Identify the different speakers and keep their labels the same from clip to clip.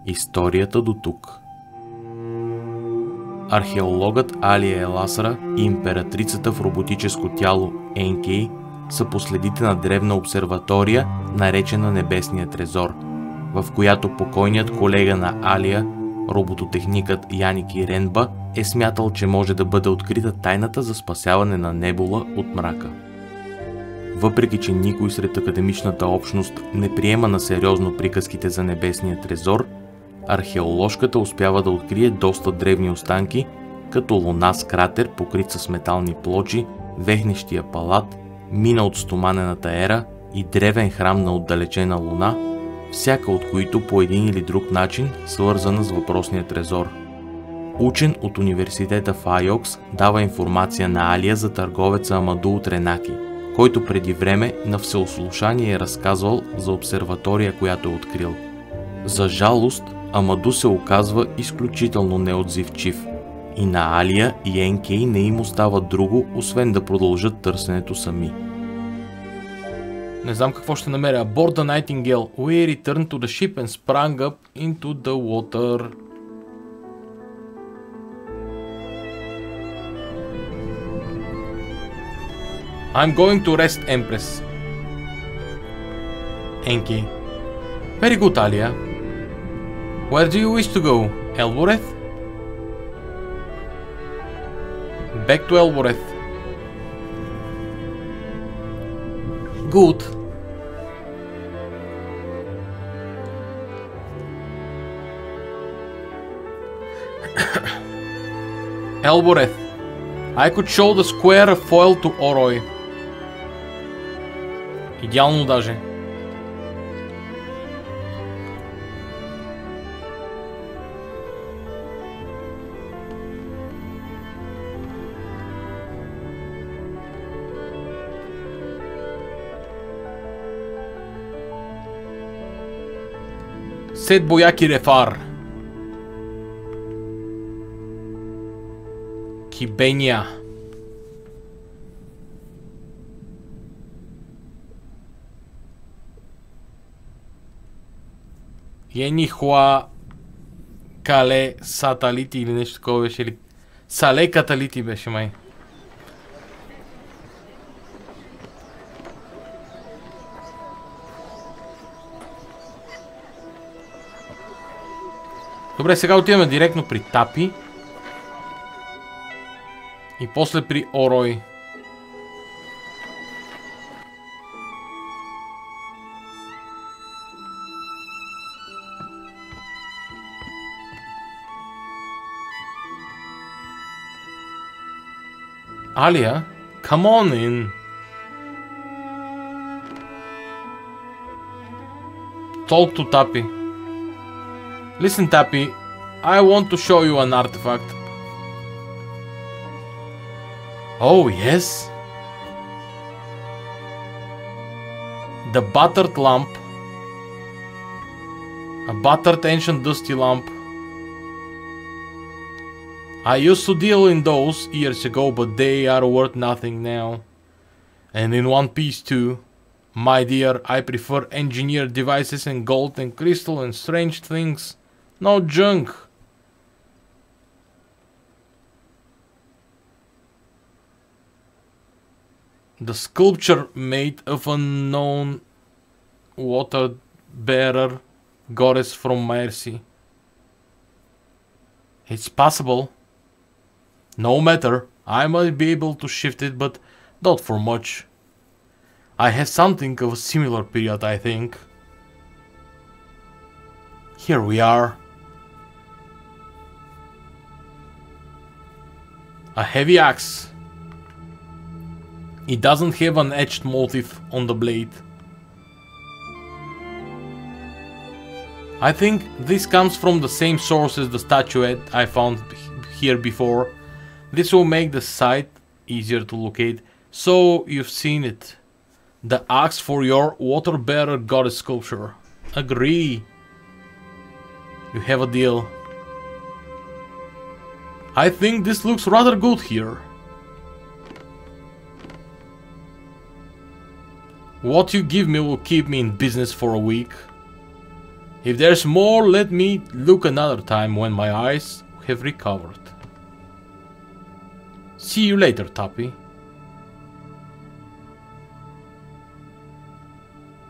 Speaker 1: Историята до тук. Археологът Алия Еласара и императрицата в роботическо тяло Енкей са последите на древна обсерватория, наречена Небесния трезор, в която покойният колега на Алия, робототехникът Яники Ренба, е смятал, че може да бъде открита тайната за спасяване на Небула от мрака. Въпреки че никой сред академичната общност не приема на сериозно приказките за Небесния трезор, археоложката успява да открие доста древни останки, като луна с кратер, покрит с метални плочи, вехнещия палат, мина от стоманената ера и древен храм на отдалечена луна, всяка от които по един или друг начин свързана с въпросния трезор. Учен от университета в Айокс дава информация на Алия за търговеца Амаду от Ренаки, който преди време на всеослушание е разказвал за обсерватория, която е открил. За жалост, Амаду се оказва изключително неотзивчив и на Алия и Енкей не им остава друго, освен да продължат търсенето сами. Не знам какво ще намеря. Aboard the Nightingale, we returned to the ship and sprang up into the water. I'm going to rest, Empress. Enki. Very good, Alia. Where do you wish to go? Elboreth? Back to Elboreth. Good. Elboreth. I could show the square foil to Oroi. Идеално даже. Сет бояки рефар. Кибения. Енихуа Кале Саталити или нещо такова беше, или Сале Каталити беше май. Добре, сега отиваме директно при Тапи и после при Орой. Alia, come on in. Talk to Tappy. Listen, Tappy, I want to show you an artifact. Oh, yes? The battered lamp. A battered ancient dusty lamp. I used to deal in those years ago, but they are worth nothing now. And in one piece too. My dear, I prefer engineered devices and gold and crystal and strange things. No junk. The sculpture made of unknown water bearer goddess from Mercy. It's possible. No matter, I might be able to shift it, but not for much. I have something of a similar period, I think. Here we are. A heavy axe. It doesn't have an etched motif on the blade. I think this comes from the same source as the statuette I found here before. This will make the site easier to locate, so you've seen it. The axe for your water bearer goddess sculpture. Agree. You have a deal. I think this looks rather good here. What you give me will keep me in business for a week. If there's more, let me look another time when my eyes have recovered. See you later, Tappy.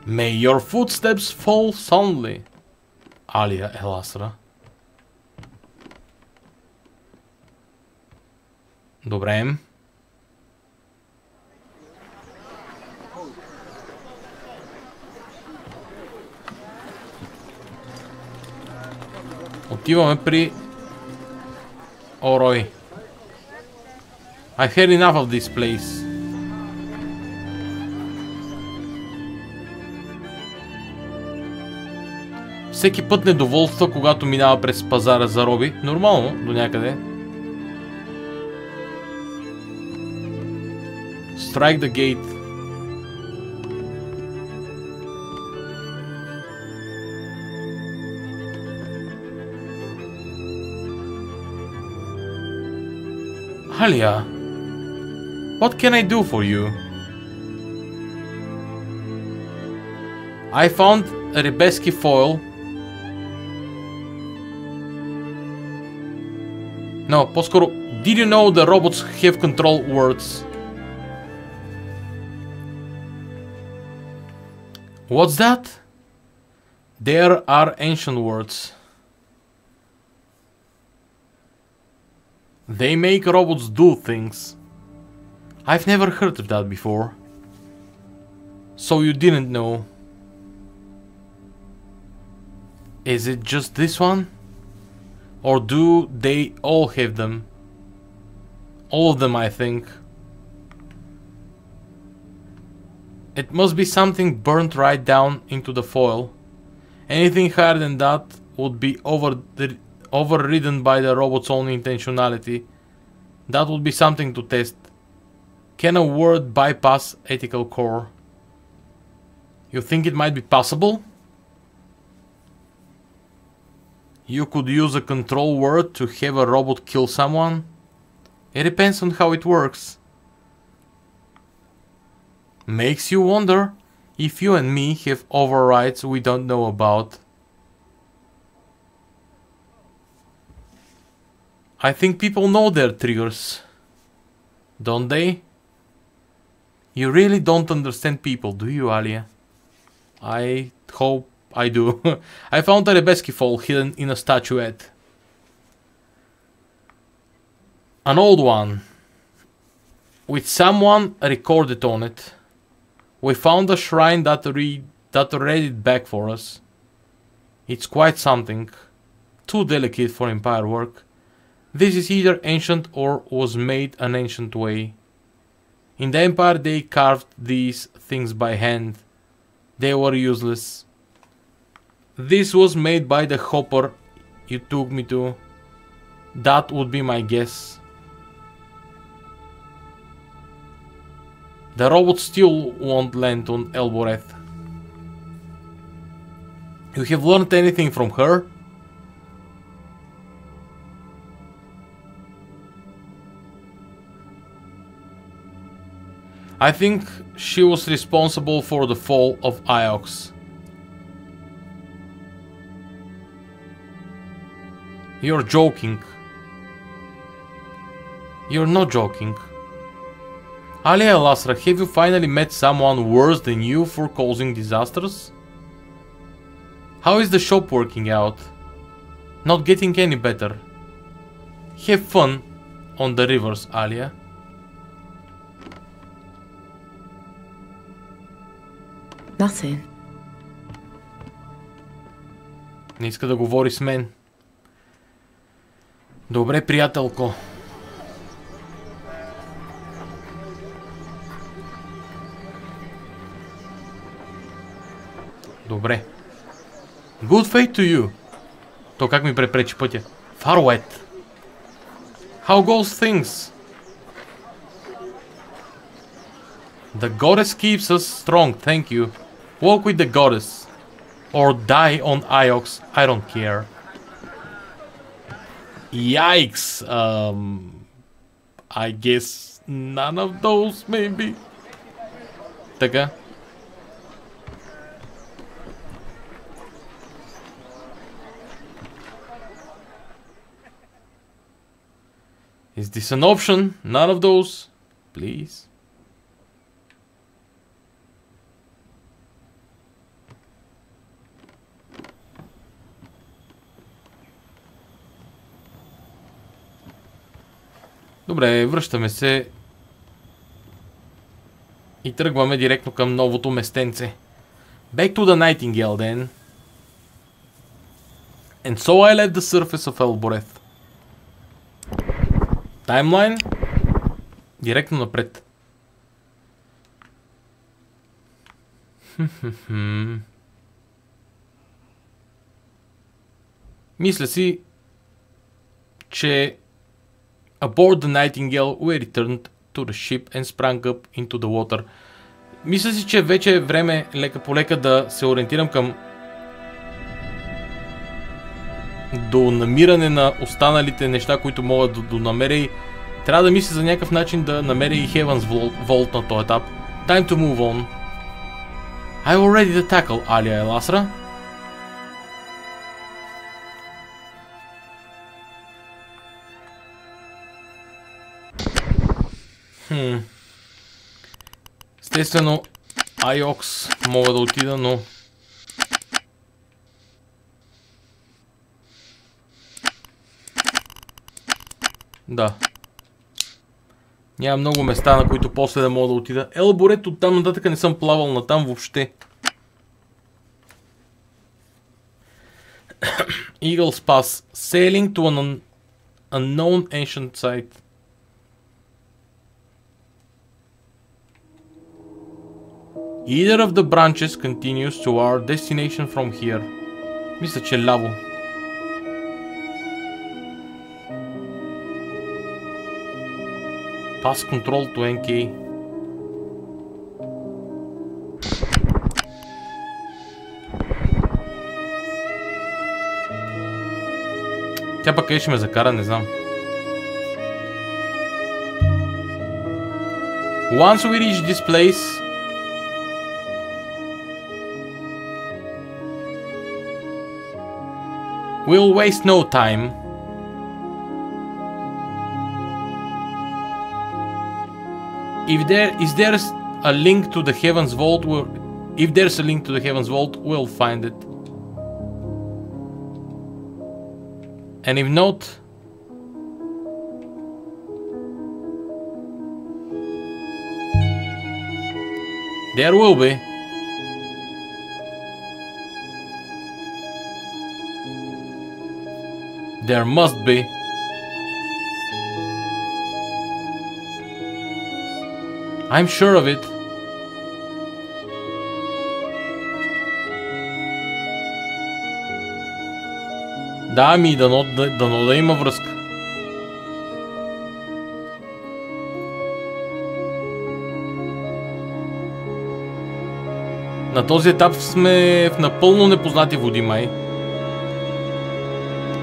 Speaker 1: May your footsteps fall soundly, Алия Еласра. Добре. Отиваме при Орой. I've had enough of this place. Всеки път недоволства, когато минава през пазара за роби. Нормално, до някъде. Strike the gate. Alia, what can I do for you? I found a Rebeski foil. No, по-скоро, did you know the robots have control words? What's that? There are ancient words. They make robots do things. I've never heard of that before. So you didn't know. Is it just this one? Or do they all have them? All of them, I think. It must be something burnt right down into the foil. Anything higher than that would be overridden by the robot's own intentionality. That would be something to test. Can a word bypass ethical core? You think it might be possible? You could use a control word to have a robot kill someone? It depends on how it works. Makes you wonder if you and me have overrides we don't know about. I think people know their triggers, don't they? You really don't understand people, do you, Alia? I hope I do. I found a Rebeski foil hidden in a statuette. An old one, with someone recorded on it. We found a shrine that read it back for us. It's quite something. Too delicate for Empire work. This is either ancient or was made an ancient way. In the Empire they carved these things by hand. They were useless. This was made by the hopper you took me to. That would be my guess. The robot still won't land on Elboreth. You have learned anything from her? I think she was responsible for the fall of Iox. You're joking. You're not joking. Alia Lasra, have you finally met someone worse than you for causing disasters? How is the shop working out? Not getting any better. Have fun on the rivers, Alia.
Speaker 2: Nothing.
Speaker 1: Не иска да говори с мен. Добре, приятелко. Добре. Good fate to you. То как ми препречи пътя? Farwet. How goes things? The goddess keeps us strong, thank you. Walk with the goddess. Or die on Iox, I don't care. Yikes. I guess none of those, maybe. Така. Is this an option? None of those. Please. Добре, връщаме се и тръгваме директно към новото местенце. Back to the Nightingale then. And so I left the surface of Elboreth. Таймлайн. Директно напред. Мисля си, че aboard the Nightingale we returned to the ship and sprang up into the water. Мисля си, че вече е време лека по лека да се ориентирам към до намиране на останалите неща, които мога да намеря, и трябва да мисля за някакъв начин да намеря и Heaven's Vault на този етап. Time to move on. I will ready to tackle Alia Elasra. Естествено, Айокс мога да отида, но да. Няма много места, на които после да мога да отида. Елборет оттам нататък не съм плавал натам въобще. Eagle's Pass. Sailing to an unknown ancient site. Either of the branches continues to our destination from here. Мисля, че ляво. Pass control to NK. Тя пък къде ще ме закара, не знам. Once we reach this place, we'll waste no time. If there's a link to the Heaven's Vault, we'll find it. And if not, there will be. There must be. I'm sure of it. Да, дано да има връзка. На този етап сме в напълно непознати води, май.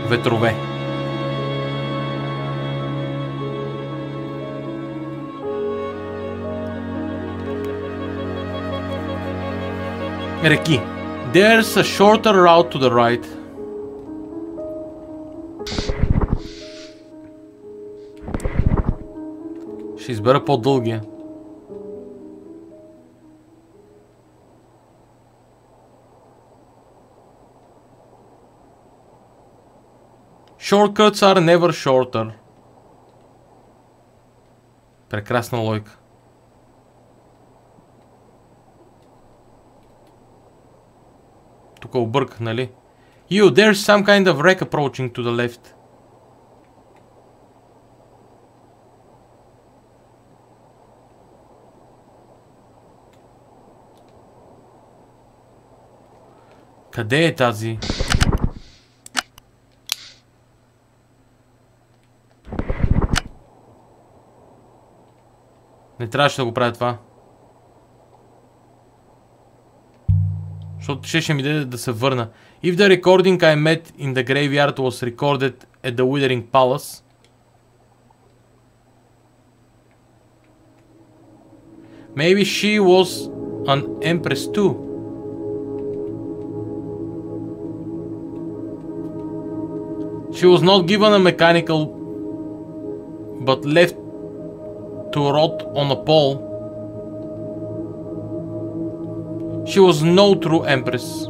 Speaker 1: Ветрове. Реки. There's a shorter route to the right. Ще избера по-дългия. Shortcuts are never shorter. Прекрасна логика. Тук обърках, нали? You, there's some kind of wreck approaching to the left. Къде е тази? Не трябваше да го правя това. Защото ще ми даде да се върна. If the recording I met in the graveyard was recorded at the Withering Palace, maybe she was an empress too. She was not given a mechanical but left to rot on a pole. She was no true empress.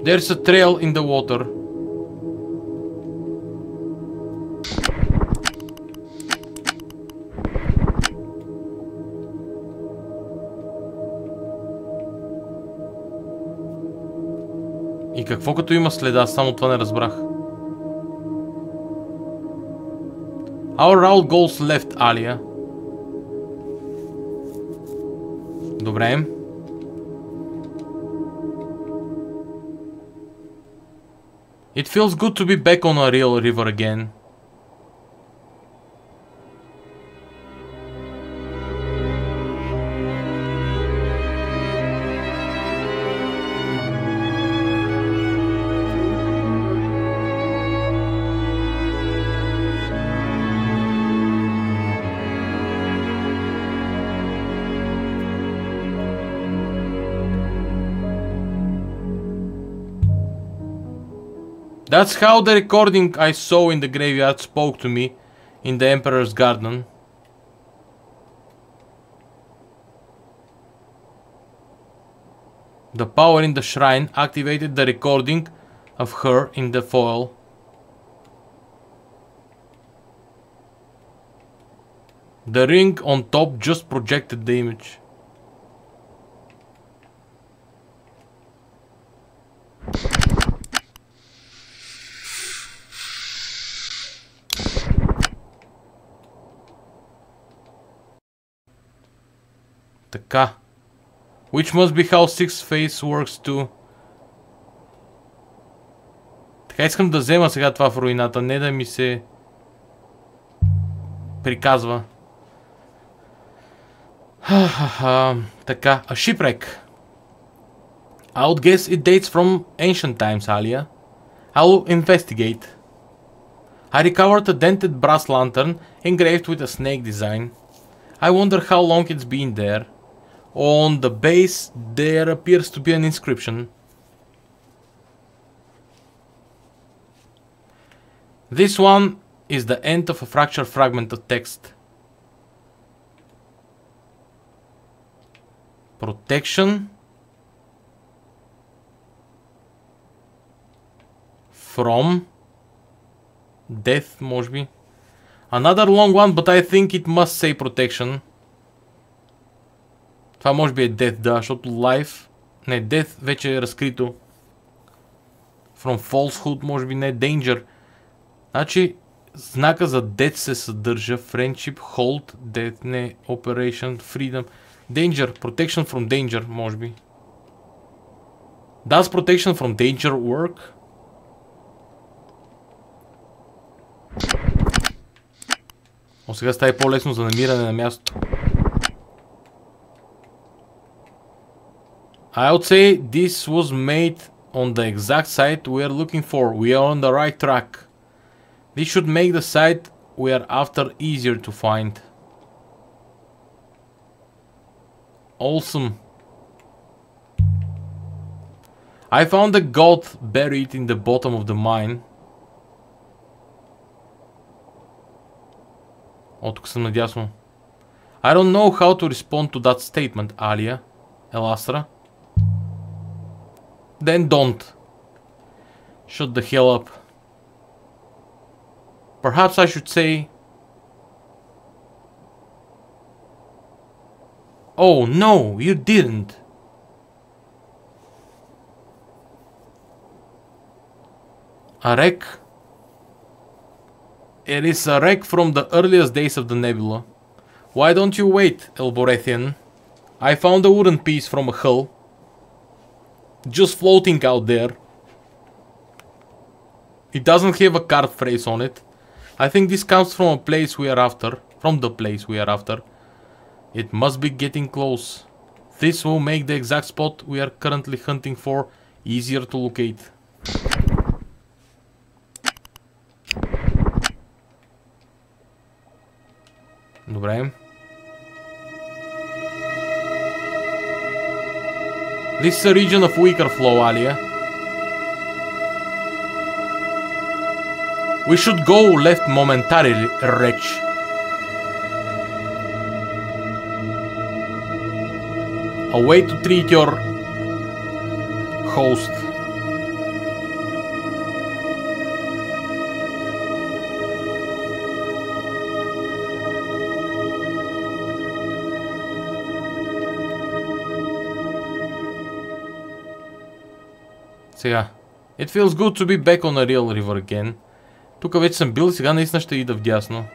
Speaker 1: There's a trail in the water. И какво като има следа? Само това не разбрах. Our route goes left, Alia. Добре. It feels good to be back on a real river again. That's how the recording I saw in the graveyard spoke to me in the Emperor's Garden. The power in the shrine activated the recording of her in the foil. The ring on top just projected the image. Така. Which must be how Six Face works too. Така искам да взема сега това в руината, не да ми се приказва. Така, a shipwreck. I would guess it dates from ancient times, Alia. I'll investigate. I recovered a dented brass lantern engraved with a snake design. I wonder how long it's been there. On the base there appears to be an inscription. This one is the end of a fractured fragment of text. Protection from death, може би. Another long one, but I think it must say protection. Това може би е death, да, защото life... Не, death вече е разкрито. From falsehood, може би не, danger. Значи, знака за death се съдържа. Friendship, hold, death, не, operation, freedom. Danger, protection from danger, може би. Does protection from danger work? О, сега става по-лесно за намиране на място. I would say this was made on the exact site we are looking for. We are on the right track. This should make the site we are after easier to find. Awesome. I found a god buried in the bottom of the mine. О, тук съм надясно. I don't know how to respond to that statement, Alia. Elastra. Then don't. Shut the hell up. Perhaps I should say... Oh no, you didn't. A wreck? It is a wreck from the earliest days of the nebula. Why don't you wait, Elborethian? I found a wooden piece from a hull. Just floating out there. It doesn't have a card phrase on it. I think this comes from a place we are after. From the place we are after. It must be getting close. This will make the exact spot we are currently hunting for easier to locate. Добре. This is a region of weaker flow, Alia. We should go left momentarily, wretch. A way to treat your host. Сега. It feels good to be back on a real river again. Тук вече съм бил и сега наистина ще ида вдясно.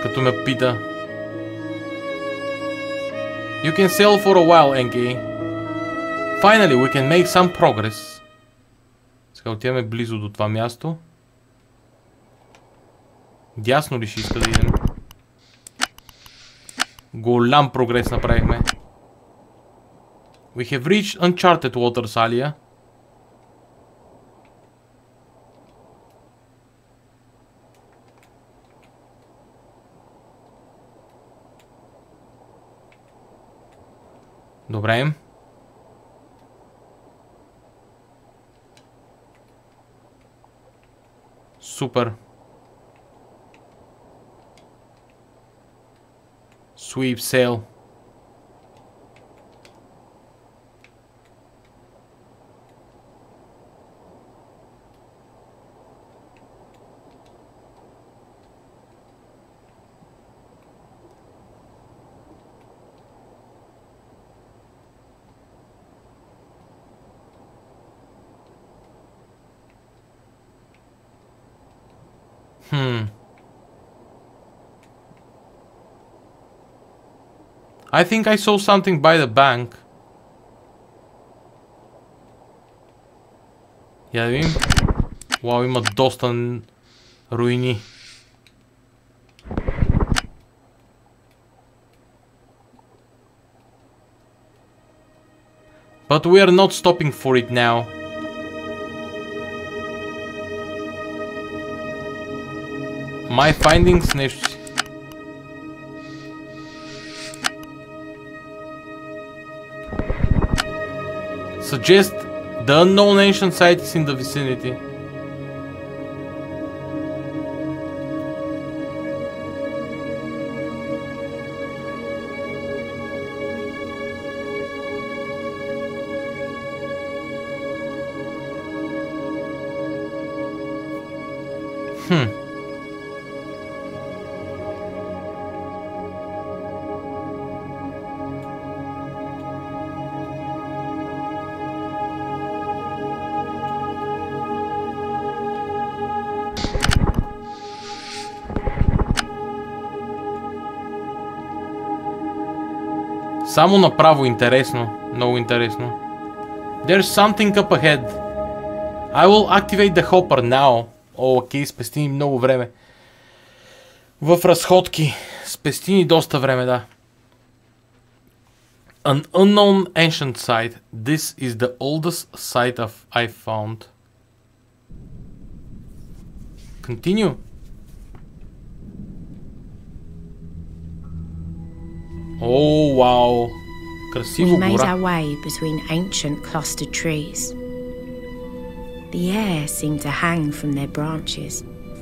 Speaker 1: Като ме пита. You can sail for a while, Enki. Finally, we can make some progress. Сега отиваме близо до това място. Дясно ли ще иска да идем? Голям прогрес направихме. We have reached uncharted waters, Alia. Добре. Супер. Sweep sail. I think I saw something by the bank. Я да видим. Вау, има доста руини. But we are not stopping for it now. My findings нещо си. Suggest the unknown ancient site is in the vicinity. Само направо интересно. Много интересно. There's something up ahead. I will activate the hopper now. Окей, спести ни много време. В разходки. Спести ни доста време, да. An unknown ancient site. This is the oldest site I've found. Continue. Oh, wow. Красиво
Speaker 2: We made
Speaker 1: гора.
Speaker 2: our way between ancient clustered trees. The air seemed to hang from their branches,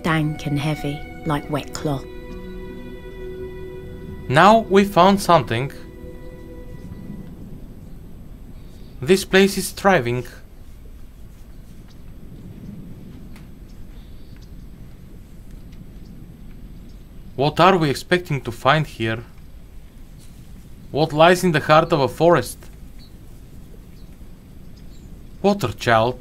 Speaker 2: dank and heavy, like wet cloth.
Speaker 1: Now we found something. This place is thriving. What are we expecting to find here? What lies in the heart of a forest? Water, child.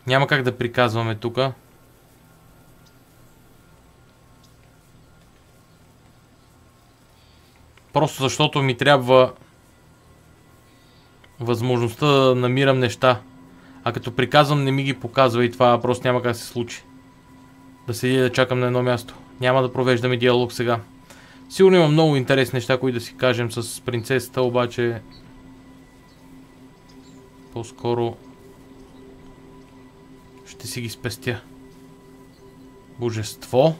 Speaker 1: Няма как да приказваме тука. Просто защото ми трябва възможността да намирам неща. А като приказвам, не ми ги показва и това просто няма как да се случи. Да седя да чакам на едно място. Няма да провеждаме диалог сега. Сигурно има много интересни неща, които да си кажем с принцесата, обаче по-скоро Ще си ги спестя. Божество.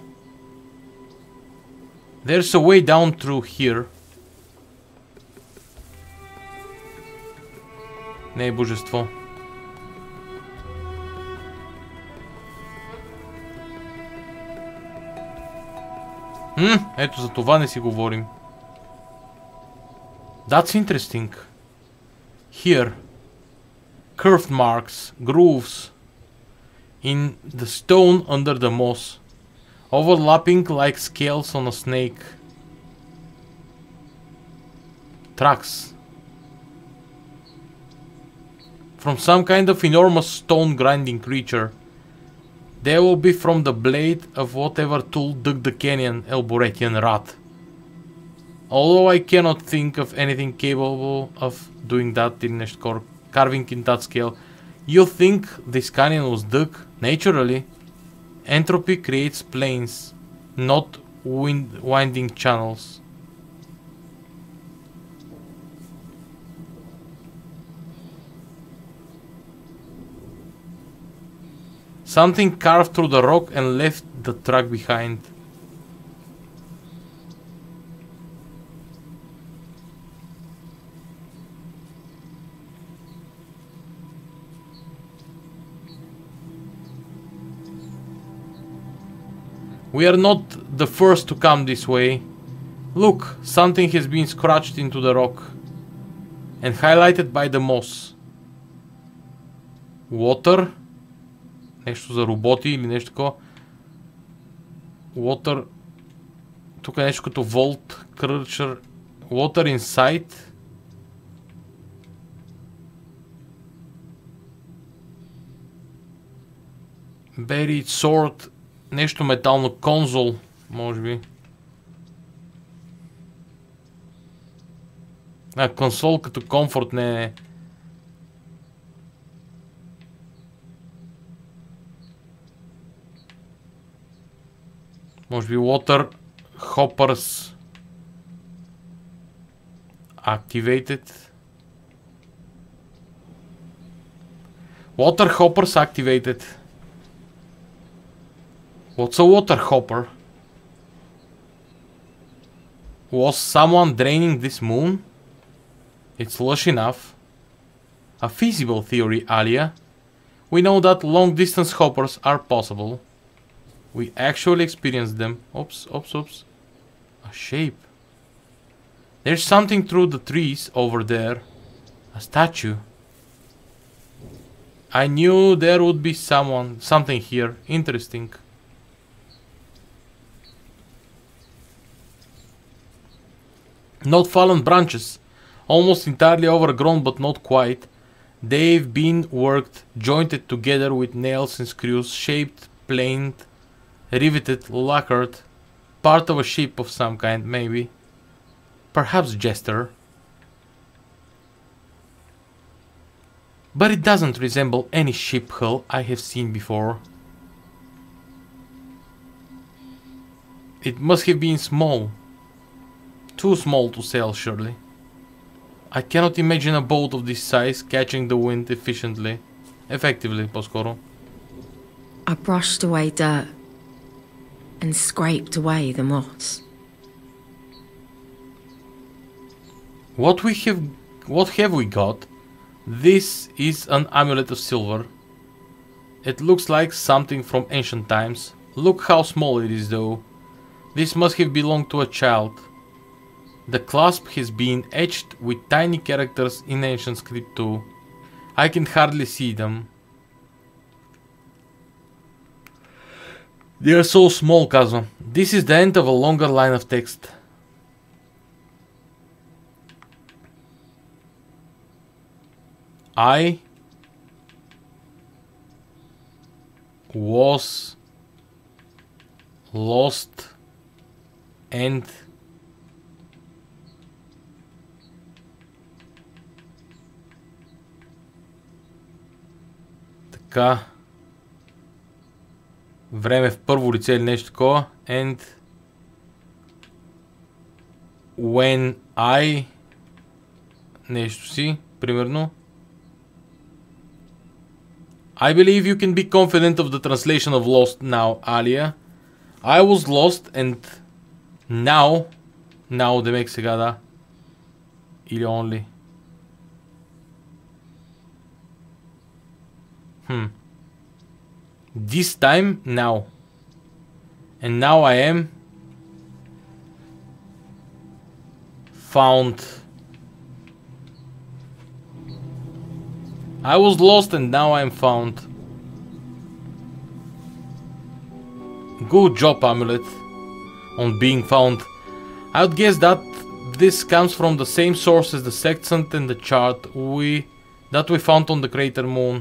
Speaker 1: There's a way down through here. Не е божество. Ето за това не си говорим. That's interesting. Here. Curved marks, grooves. In the stone under the moss. Overlapping like scales on a snake. Tracks. From some kind of enormous stone grinding creature. They will be from the blade of whatever tool dug the canyon, Elboretian rat. Although I cannot think of anything capable of doing that in carving in that scale. You think this canyon was dug naturally? Entropy creates plains, not winding channels. Something carved through the rock and left the track behind. We are not the first to come this way. Look, something has been scratched into the rock and highlighted by the moss. Water. Нещо за роботи или нещо такова. Water. Тук е нещо като Volt. Crusher. Water inside. Buried sword. Нещо метално. Конзол. Може би. Консол като комфорт не е. Може би Water Hoppers Activated. Water Hoppers Activated. What's a water hopper? Was someone draining this moon? It's lush enough. A feasible theory, Alia. We know that long distance hoppers are possible. We actually experienced them. Oops, oops, oops. A shape. There's something through the trees over there. A statue. I knew there would be something here. Interesting. Not fallen branches. Almost entirely overgrown, but not quite. They've been worked, jointed together with nails and screws, shaped, planed, riveted, lacquered, part of a ship of some kind, maybe. Perhaps jester. But it doesn't resemble any ship hull I have seen before. It must have been small. Too small to sail, surely. I cannot imagine a boat of this size catching the wind efficiently. Effectively, по-скоро.
Speaker 2: I brushed away dirt and scraped away the moss.
Speaker 1: What have we got? This is an amulet of silver. It looks like something from ancient times. Look how small it is though. This must have belonged to a child. The clasp has been etched with tiny characters in ancient script too. I can hardly see them. They are so small, казва. This is the end of a longer line of text. I was lost and така време в първо лице или нещо такова. And when I нещо си, примерно I believe you can be confident of the translation of lost now, Alia. I was lost and now демек сега да. Или only. This time, now. And now I am found. I was lost and now I am found. Good job, Amulet, on being found. I would guess that this comes from the same source as the sextant and the chart that we found on the crater moon.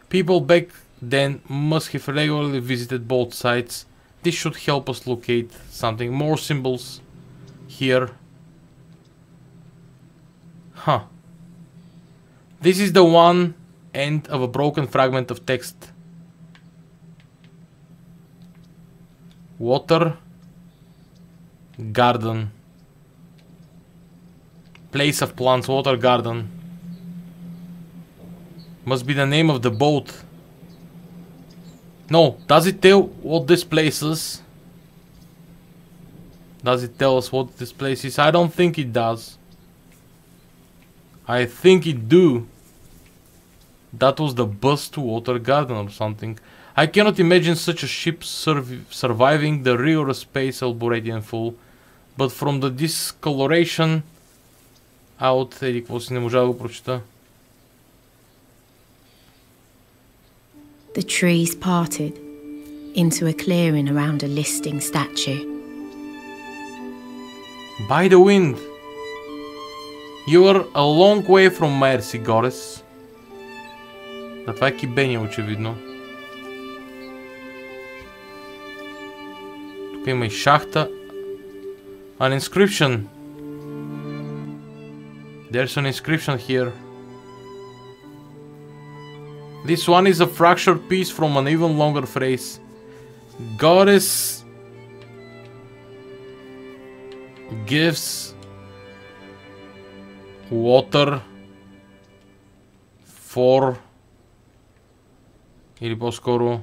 Speaker 1: People back then must have regularly visited both sites. This should help us locate something. More symbols here. Huh. This is the one end of a broken fragment of text. Water garden. Place of plants, water garden. Must be the name of the boat. No, does it tell what this place is? Does it tell us what this place is? I don't think it does. I think it do. That was the bus to water garden or something. I cannot imagine such a ship surviving the rigorous space Alboradian full. But from the discoloration out, еди какво си, не можа да го прочета.
Speaker 2: The trees parted into a clearing around a listing statue.
Speaker 1: By the wind. You are a long way from Mercy, Goddess. Да, това е кибения, очевидно. Тук има и шахта. An inscription. There's an inscription here. This one is a fractured piece from an even longer phrase. Goddess gives water for, или по-скоро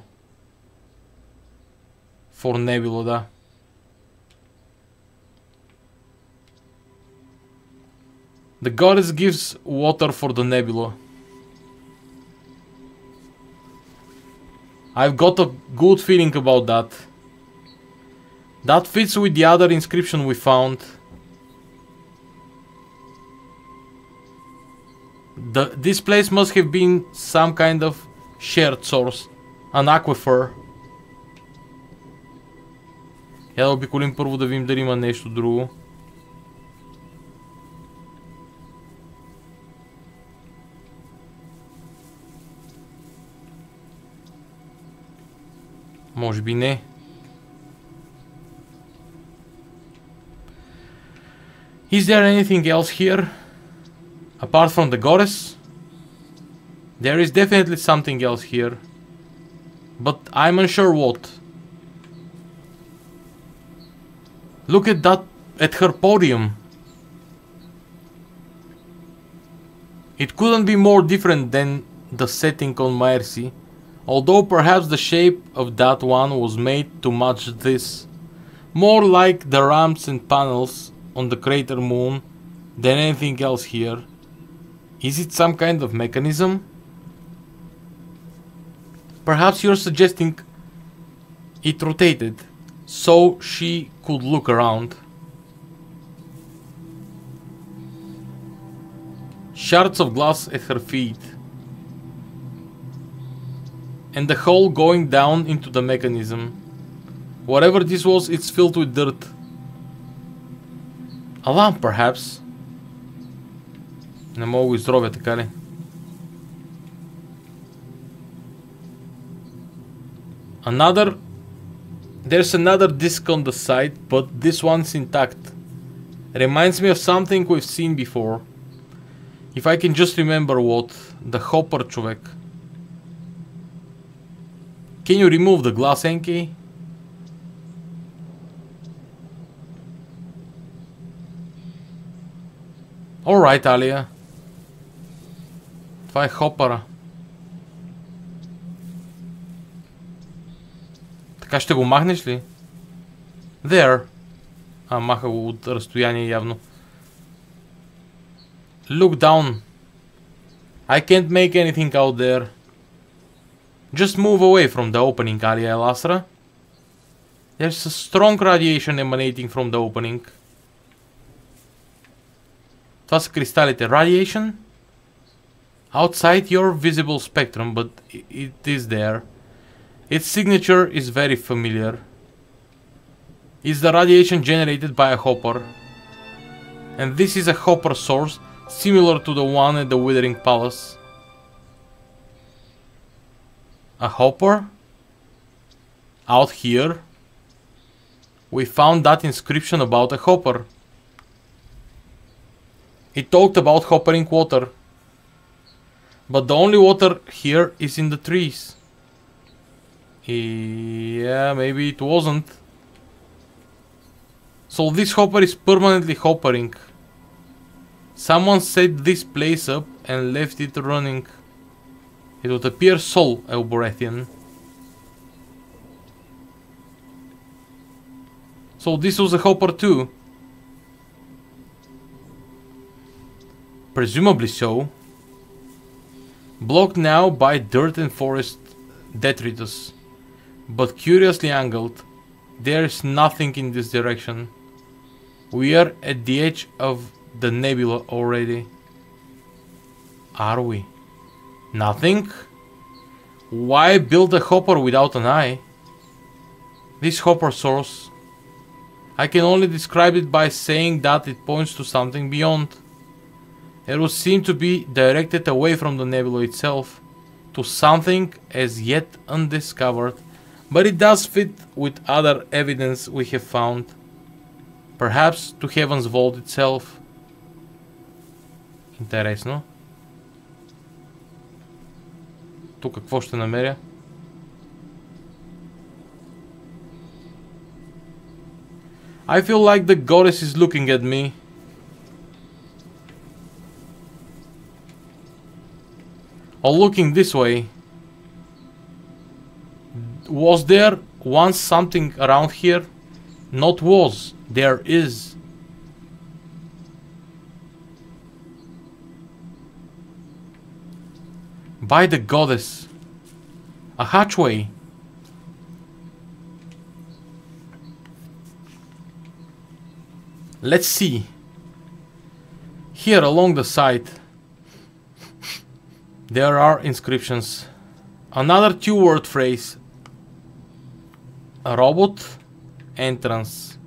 Speaker 1: for Nebula, да. The goddess gives water for the nebula. I've got a good feeling about that. That fits with the other inscription we found. This place must have been some kind of shared source. An aquifer. Я да обиколим първо да видим дали има нещо друго. Може би не. Is there anything else here? Apart from the goddess? There is definitely something else here. But I'm unsure what. Look at that, at her podium. It couldn't be more different than the setting on Mercy. Although perhaps the shape of that one was made to match this. More like the ramps and panels on the crater moon than anything else here. Is it some kind of mechanism? Perhaps you're suggesting it rotated so she could look around. Shards of glass at her feet. And the hole going down into the mechanism. Whatever this was, it's filled with dirt. A lamp, perhaps. Не мога го изровя, така ли? There's another disc on the side, but this one's intact. Reminds me of something we've seen before. If I can just remember what. The hopper, човек. Can you remove the glass, Enki? Alright, Alia. Това е хопъра. Така ще го махнеш ли? There. Маха го от разстояние явно. Look down. I can't make anything out there. Just move away from the opening, Alia El Asra. There's a strong radiation emanating from the opening. Това са кристалите. Radiation? Outside your visible spectrum, but it is there. Its signature is very familiar. It's the radiation generated by a hopper. And this is a hopper source, similar to the one at the Withering Palace. A hopper? Out here? We found that inscription about a hopper. It talked about hoppering water. But the only water here is in the trees. Yeah, maybe it wasn't. So this hopper is permanently hoppering. Someone set this place up and left it running. It would appear so, Elborethian. So this was a hopper too. Presumably so. Blocked now by dirt and forest detritus, but curiously angled. There is nothing in this direction. We are at the edge of the nebula already. Are we? Nothing? Why build a hopper without an eye? This hopper source, I can only describe it by saying that it points to something beyond. It would seem to be directed away from the nebula itself, to something as yet undiscovered, but it does fit with other evidence we have found. Perhaps to Heaven's Vault itself. Интересно. Тук какво ще намеря? I feel like the goddess is looking at me. Or looking this way. Was there once something around here? Not was, there is. By the goddess. A hatchway. Let's see. Here along the side there are inscriptions. Another two-word phrase. A robot entrance.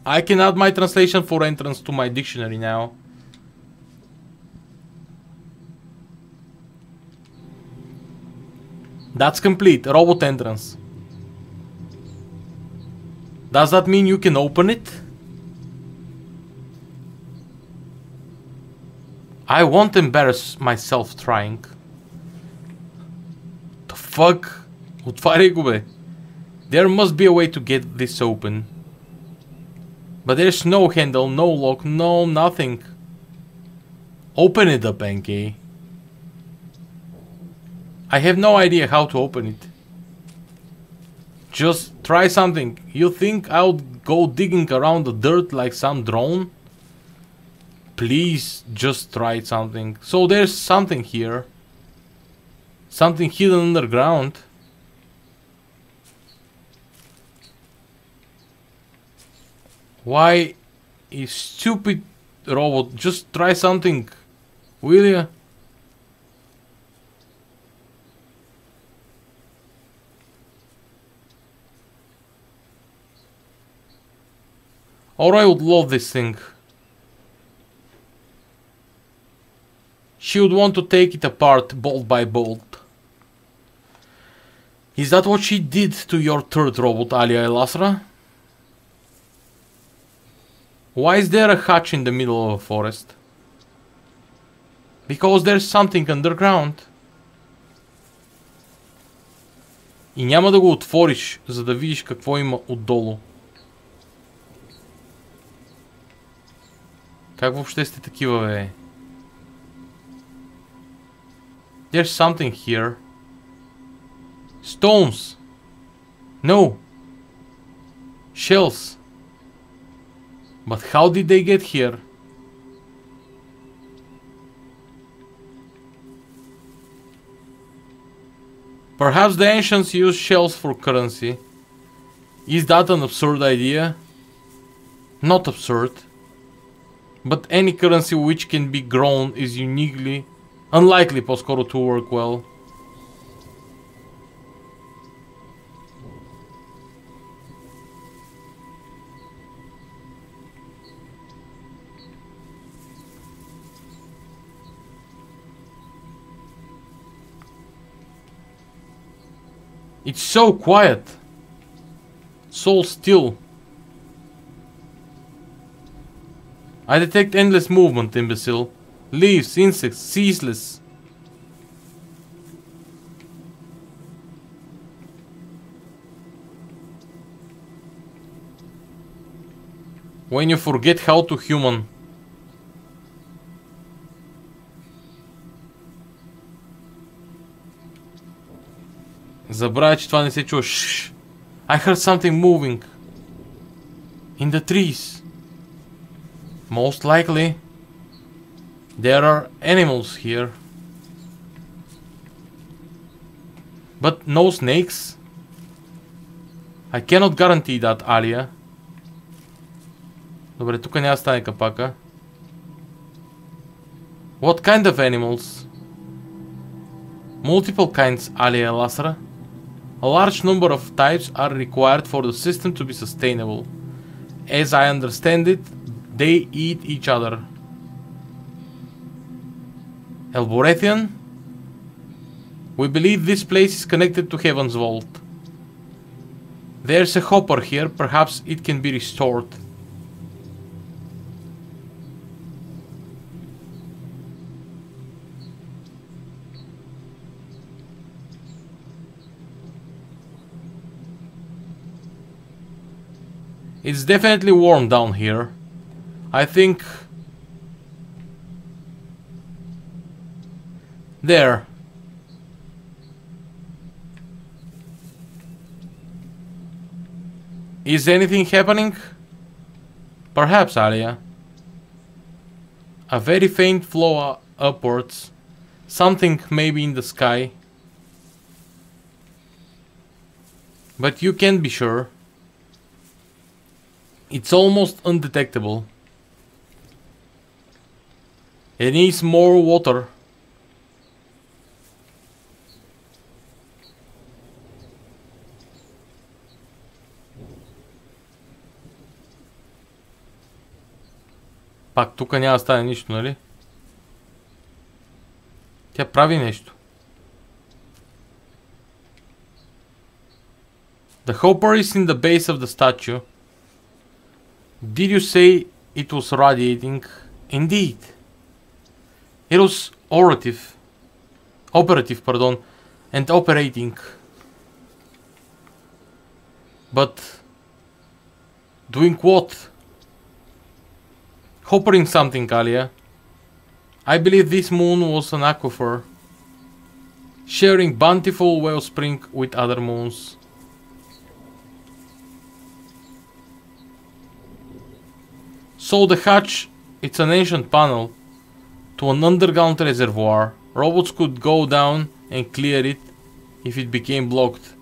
Speaker 1: I can add my translation for entrance to my dictionary now. That's complete. Robot entrance. Does that mean you can open it? I won't embarrass myself trying. The fuck? Отваряй го бе. There must be a way to get this open. But there's no handle, no lock, no nothing. Open it up, NK. I have no idea how to open it. Just try something. You think I'll go digging around the dirt like some drone? Please, just try something. So there's something here. Something hidden underground. Why, you stupid robot, just try something, will ya? Or I would love this thing. She would want to take it apart bolt by bolt. Is that what she did to your third robot, Alia El Asra? Why is there a hatch in the middle of a forest? Because there's something underground. И няма да го отвориш, за да видиш какво има отдолу. Как въобще сте такива, бе? There's something here. Stones. No. Shells. But how did they get here? Perhaps the ancients used shells for currency. Is that an absurd idea? Not absurd. But any currency which can be grown is uniquely unlikely по-скоро to work well. It's so quiet. So still. I detect endless movement, imbecile. Leaves, insects, ceaseless. When you forget how to human. Забравя, че това не се чува. Shh. I heard something moving. In the trees. Most likely. There are animals here. But no snakes. I cannot guarantee that, Alia. Добре, тук няма да стане капака. What kind of animals? Multiple kinds, Alia Lasra. A large number of types are required for the system to be sustainable. As I understand it, they eat each other. Elborethian? We believe this place is connected to Heaven's Vault. There's a hopper here, perhaps it can be restored. It's definitely warm down here. I think... There. Is anything happening? Perhaps, Alia. A very faint flow upwards. Something maybe in the sky. But you can't be sure. It's almost undetectable. It needs more water. Пак тук няма да стане нищо, нали? Тя прави нещо. The hopper is in the base of the statue. Did you say it was radiating? Indeed. It was operative, and operating. But doing what? Hoppering something, Alia. I believe this moon was an aquifer, sharing bountiful wellspring with other moons. So the hatch, it's an ancient panel to an underground reservoir. Robots could go down and clear it if it became blocked.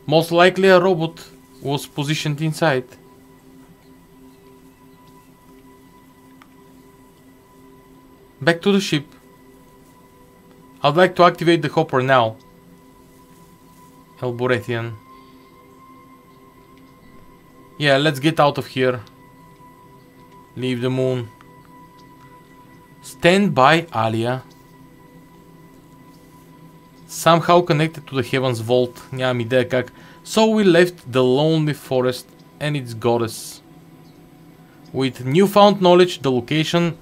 Speaker 1: Most likely a robot was positioned inside. Back to the ship. I'd like to activate the hopper now. Elborethian. Yeah, let's get out of here. Leave the moon. Stand by, Alia. Somehow connected to the Heaven's Vault. Нямам идея как. So we left the lonely forest and its goddess. With newfound knowledge, the location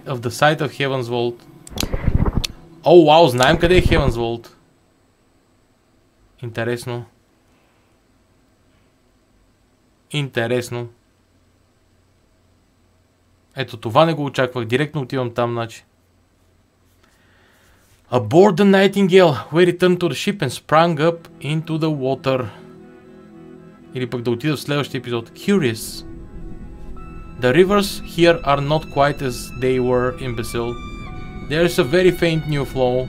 Speaker 1: of the site of Heaven's Vault. Oh, wow, знаем къде е Heaven's Vault. Интересно. Интересно. Ето това не го очаквах. Директно отивам там, значи. Aboard the Nightingale, we returned to the ship and sprang up into the water. Или пък да отида в следващия епизод. Curious. The rivers here are not quite as they were in Brazil. There is a very faint new flow.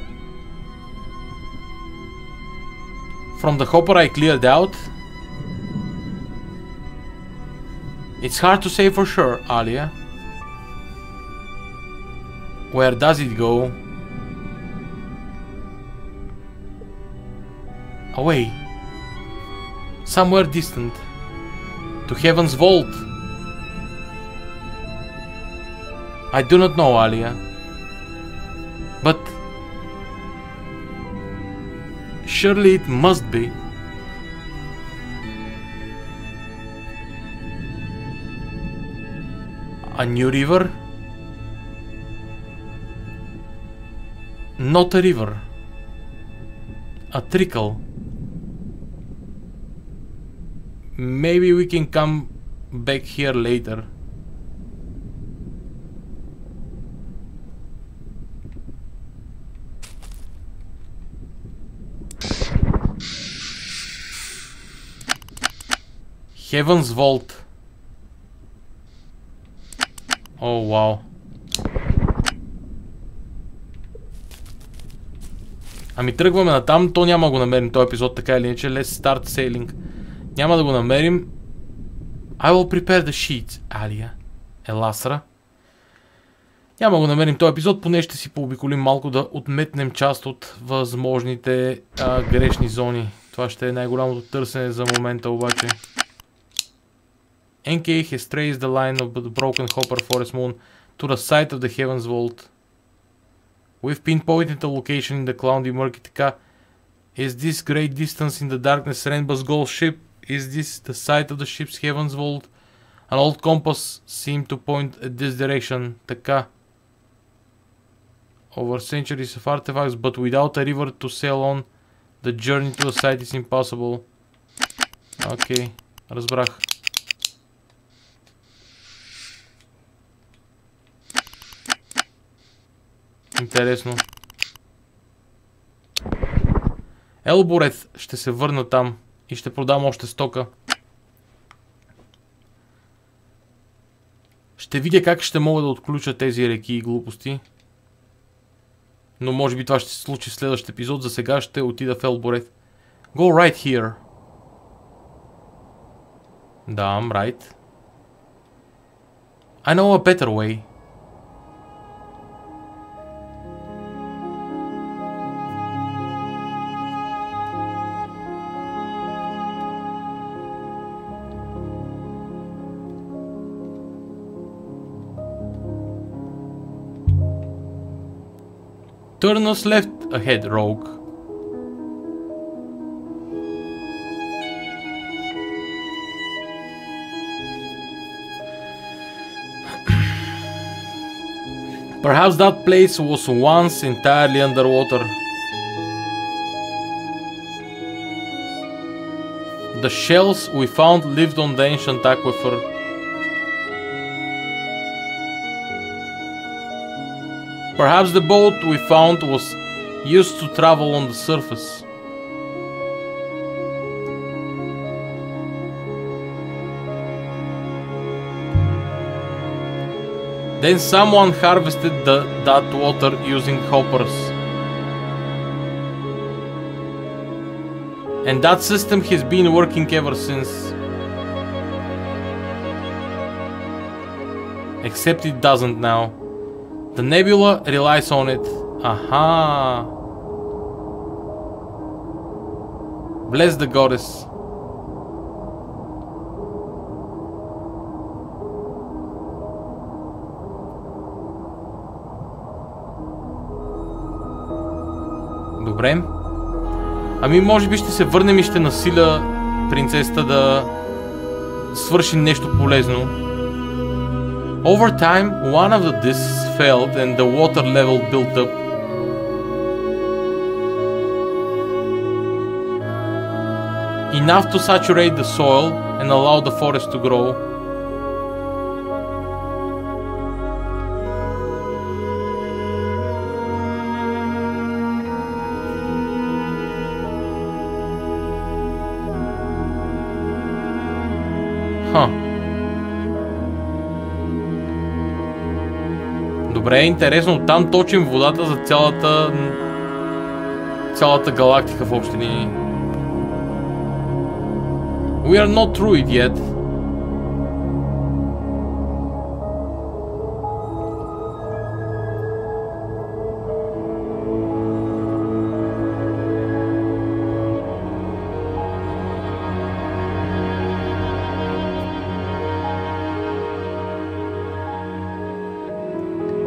Speaker 1: From the hopper I cleared out. It's hard to say for sure, Alia. Where does it go? Away. Somewhere distant. To Heaven's Vault. I do not know, Alia. But surely it must be. A new river? Not a river. A trickle. Maybe we can come back here later. Heaven's Vault. О, вау. Ами тръгваме натам, то няма да го намерим този епизод, така или иначе. Let's start sailing. Няма да го намерим. I will prepare the sheets, Алия. Еласра. Няма да го намерим този епизод, поне ще си пообиколим малко да отметнем част от възможните грешни зони. Това ще е най-голямото търсене за момента обаче. NK has traced the line of the broken hopper forest moon to the site of the Heaven's Vault. We've pinpointed the location in the cloudy murky така. Is this great distance in the darkness Renba's gold ship? Is this the site of the ship's Heaven's Vault? An old compass seemed to point at this direction. Така. Over centuries of artifacts, but without a river to sail on, the journey to the site is impossible. Окей, разбрах. Интересно. Елборет, ще се върна там и ще продам още стока. Ще видя как ще мога да отключа тези реки и глупости. Но може би това ще се случи в следващия епизод. За сега ще отида в Елборет. Go right here. Да, I'm right. I know a better way. Turn us left ahead, rogue. Perhaps that place was once entirely underwater. The shells we found lived on the ancient aquifer. Perhaps the boat we found was used to travel on the surface. Then someone harvested that water using hoppers. And that system has been working ever since. Except it doesn't now. The nebula relies on it. Aha! Bless the goddess. Добре. Ами може би ще се върнем и ще насиля принцесата да свърши нещо полезно. Over time, one of the discs failed and the water level built up. Enough to saturate the soil and allow the forest to grow. Добре, интересно, там точим водата за цялата галактика в общи линии. We are not through it yet.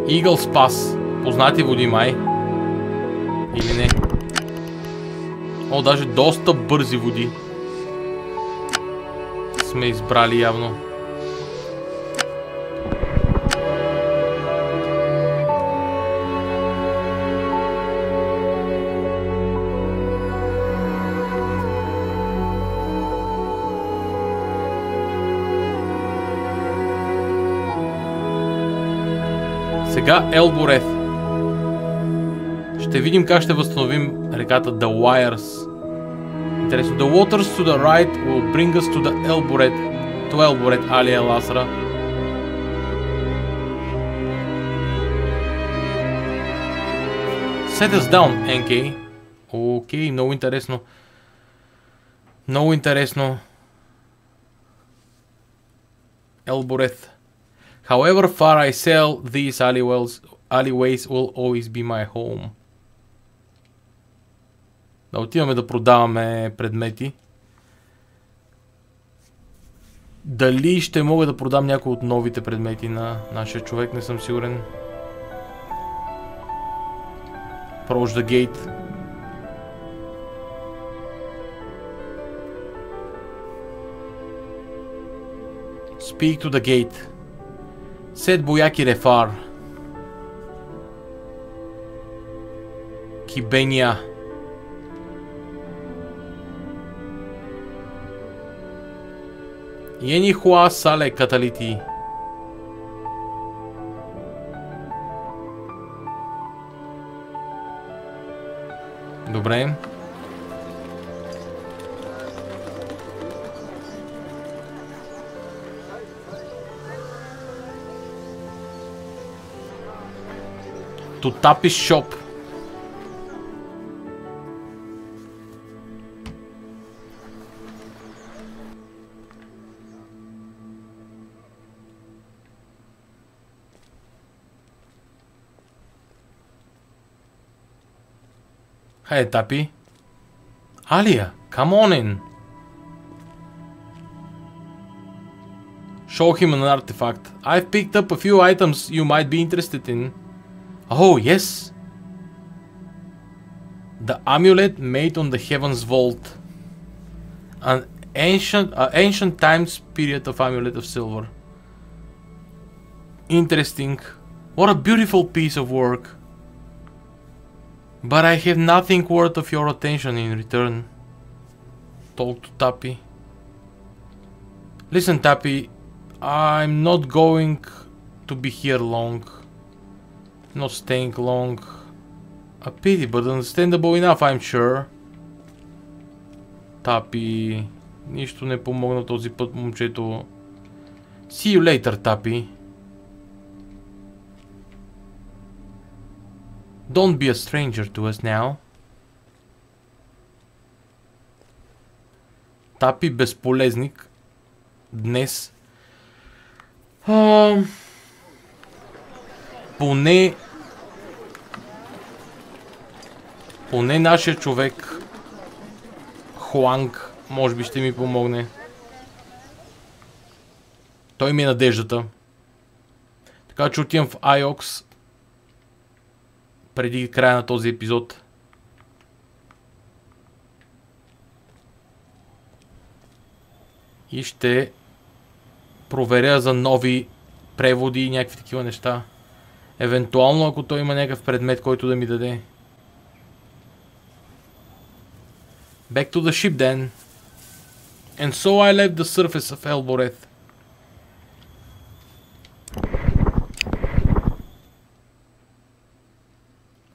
Speaker 1: Eagle Pass. Познати води май. Или не? О, даже доста бързи води сме избрали явно. Сега Елборет. Ще видим как ще възстановим реката The Wires. Интересно. The waters to the right will bring us to the Elboret. To Elboret, алия Ласра. Set us down, NK. Окей, много интересно. Много интересно. Elboret. However far I sail, these alleyways will always be my home. Да отиваме да продаваме предмети. Дали ще мога да продам някои от новите предмети на нашия човек, не съм сигурен. Approach the gate. Speak to the gate. Сет бояки рефар. Кибения. Йени хуа сале каталити. Добре. To Tapi's shop. Hey, Tapi. Alia, come on in. Show him an artifact. I've picked up a few items you might be interested in. Oh, yes. The amulet made on the Heaven's Vault. An ancient times period of amulet of silver. Interesting. What a beautiful piece of work. But I have nothing worth of your attention in return. Talk to Tapi. Listen, Tapi. I'm not going to be here long. Not staying long. A pity, but understandable enough, I'm sure. Tapi. Нищо не помогна този път, момчето. See you later, Tapi. Don't be a stranger to us now. Tapi безполезник. Днес. Поне нашия човек Хуанг може би ще ми помогне. Той ми е надеждата. Така че отивам в Айокс преди края на този епизод. И ще проверя за нови преводи и някакви такива неща. Евентуално, ако той има някакъв предмет, който да ми даде. Back to the ship then. And so I left the surface of Elboret.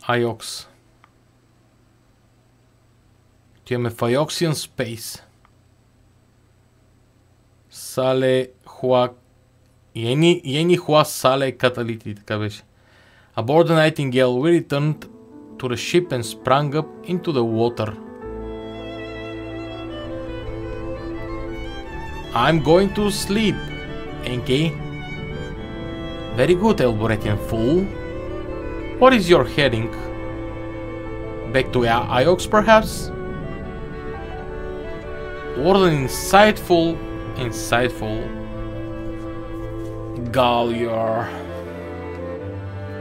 Speaker 1: Iox. Отиваме в Ioxian Space. сале хуа... Ени хуа сале каталити, така беше. Aboard the Nightingale, we returned to the ship and sprang up into the water. I'm going to sleep, Enki. Very good, Elboretian fool. What is your heading? Back to Iox, perhaps? What an insightful... Gallier.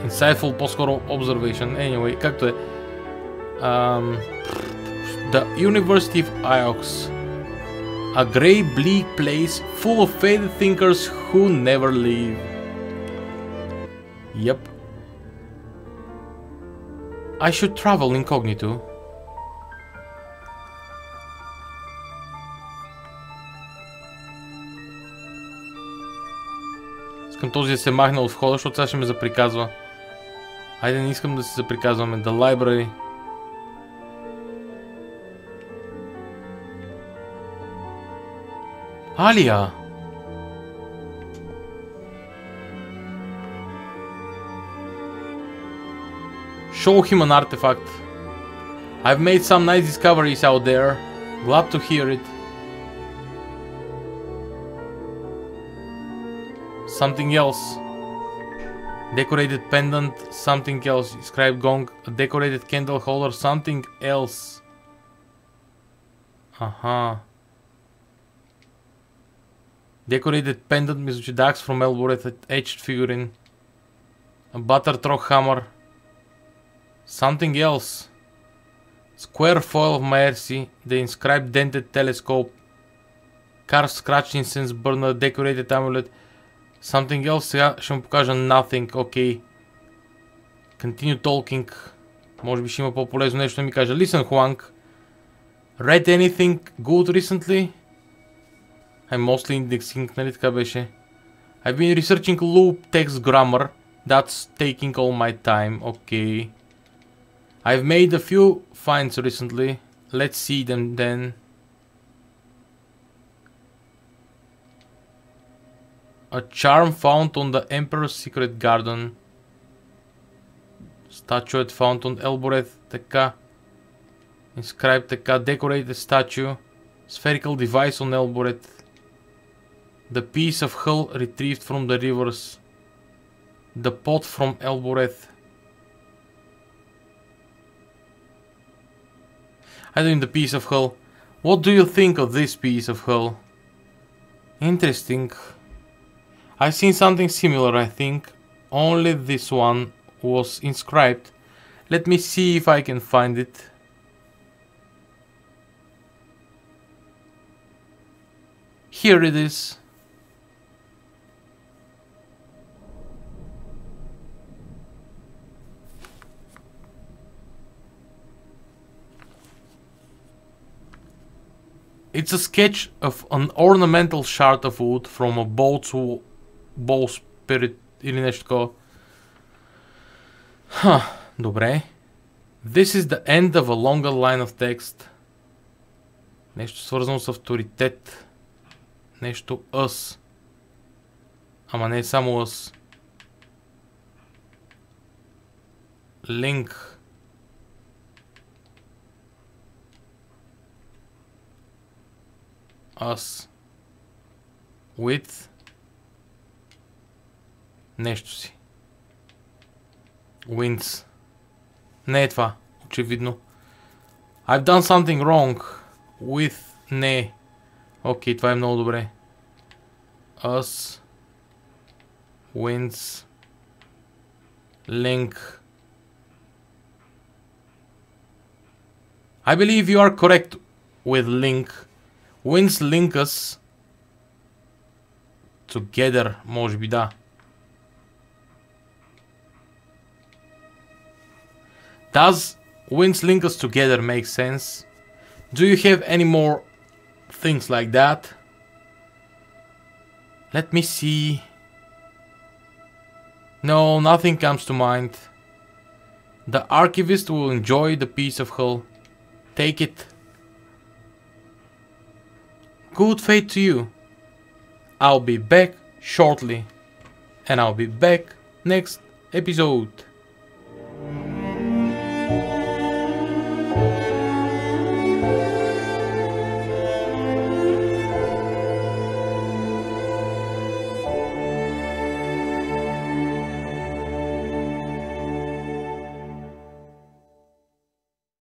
Speaker 1: Insightful, по-скоро observation. Anyway, както е. The University of Iox. A grey, bleak place full of faded thinkers who never leave. Yep. I should travel incognito. Искам този да се махне от входа, защото сега ще ме заприказва. Айде, не искам да се заприказваме. The library. Алия! Show him an artifact. I've made some nice discoveries out there. Glad to hear it. Something else. Decorated pendant. Something else. Inscribed gong. A decorated candle holder. Something else. Аха. Decorated pendant. Мисля, че Dax from Elboreth. Etched figurine. A butter trough hammer. Something else. Square foil of Mercy. The inscribed dented telescope. Carved scratched incense burner. Decorated amulet. Something else. Сега ще му покажа nothing. Okay. Continue talking. Може би ще има по-полезно нещо да ми каже. Listen, Huang. Read anything good recently? I'm mostly indexing, нали така беше? I've been researching loop text grammar. That's taking all my time. Okay. I've made a few finds recently. Let's see them then. A charm found on the Emperor's Secret Garden. Statuette found on Elboreth. Така. Inscribed така. Decorated statue. Spherical device on Elboreth. The piece of hull retrieved from the rivers. The pot from Elboreth. I doing the piece of hull. What do you think of this piece of hull? Interesting. I've seen something similar, I think. Only this one was inscribed. Let me see if I can find it. Here it is. It's a sketch of an ornamental shard of wood from a bowsprit или нещо такова. Добре. This is the end of a longer line of text. Нещо свързано с авторитет. Нещо us. Ама не е само us. Link. Us. With. Нещо си. Wins. Не е това. Очевидно. I've done something wrong. With. Не. Окей, това е много добре. Us. Wins. Link. I believe you are correct with link. Wins link us together. Може би да. Does wins link us together make sense? Do you have any more things like that? Let me see. No, nothing comes to mind. The archivist will enjoy the piece of hull. Take it. Good fate to you. I'll be back shortly. And I'll be back next episode.